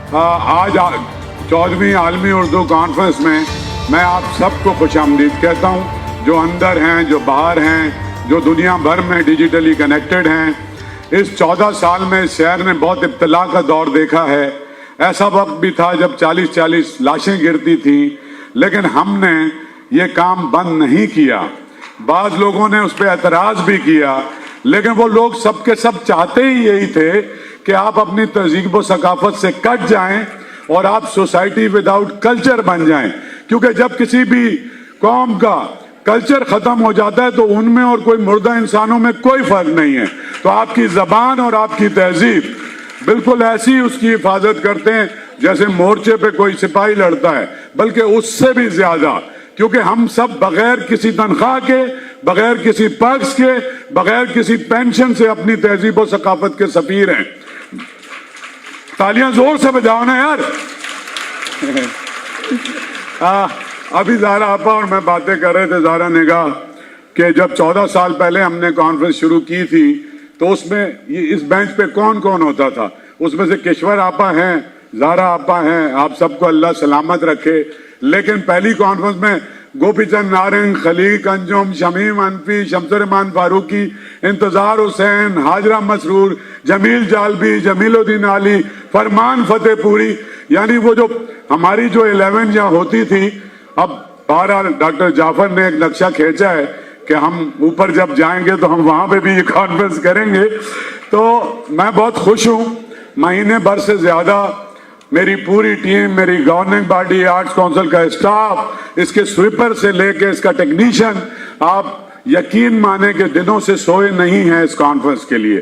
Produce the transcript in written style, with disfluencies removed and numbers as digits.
آج 14ویں عالمی اردو کانفرنس میں آپ سب کو خوش آمدید کہتا ہوں، جو اندر ہیں، جو باہر ہیں، جو دنیا بھر میں ڈیجیٹلی کنیکٹڈ ہیں۔ اس 14 سال میں اس شہر نے بہت ابتلا کا دور دیکھا ہے۔ ایسا وقت بھی تھا جب 40 لاشیں گرتی تھیں، لیکن ہم نے یہ کام بند نہیں کیا۔ بعض لوگوں نے اس پہ اعتراض بھی کیا، لیکن وہ لوگ سب کے سب چاہتے ہی یہی تھے کہ آپ اپنی تہذیب و ثقافت سے کٹ جائیں اور آپ سوسائٹی وداؤٹ کلچر بن جائیں، کیونکہ جب کسی بھی قوم کا کلچر ختم ہو جاتا ہے تو ان میں اور کوئی مردہ انسانوں میں کوئی فرق نہیں ہے۔ تو آپ کی زبان اور آپ کی تہذیب بالکل ایسی اس کی حفاظت کرتے ہیں جیسے مورچے پہ کوئی سپاہی لڑتا ہے، بلکہ اس سے بھی زیادہ، کیونکہ ہم سب بغیر کسی تنخواہ کے، بغیر کسی پرکس کے، بغیر کسی پینشن سے اپنی تہذیب و ثقافت کے سفیر ہیں۔ تالیاں زور سے بجاؤ نا یار۔ ابھی زہرا آپا اور میں باتیں کر رہے تھے، زہرا نے کہا کہ جب 14 سال پہلے ہم نے کانفرنس شروع کی تھی تو اس میں اس بینچ پہ کون کون ہوتا تھا؟ اس میں سے کشور آپا ہیں، زہرا آپا ہیں، آپ سب کو اللہ سلامت رکھے۔ لیکن پہلی کانفرنس میں گوپی چند نارنگ، خلیق انجم، شمیم انفی، شمس الرحمان فاروقی، انتظار حسین، حاجرہ مسرور، جمیل جالبی، جمیل الدین علی، فرمان فتح پوری، یعنی وہ جو ہماری جو 11 یہاں ہوتی تھی۔ اب بہرحال ڈاکٹر جعفر نے ایک نقشہ کھینچا ہے کہ ہم اوپر جب جائیں گے تو ہم وہاں پہ بھی یہ کانفرنس کریں گے۔ تو میں بہت خوش ہوں، مہینے بھر سے زیادہ میری پوری ٹیم، میری گورننگ باڈی، آرٹس کونسل کا اسٹاف، اس کے سویپر سے لے کے اس کا ٹیکنیشین، آپ یقین مانیں کہ دنوں سے سوئے نہیں ہیں اس کانفرنس کے لیے۔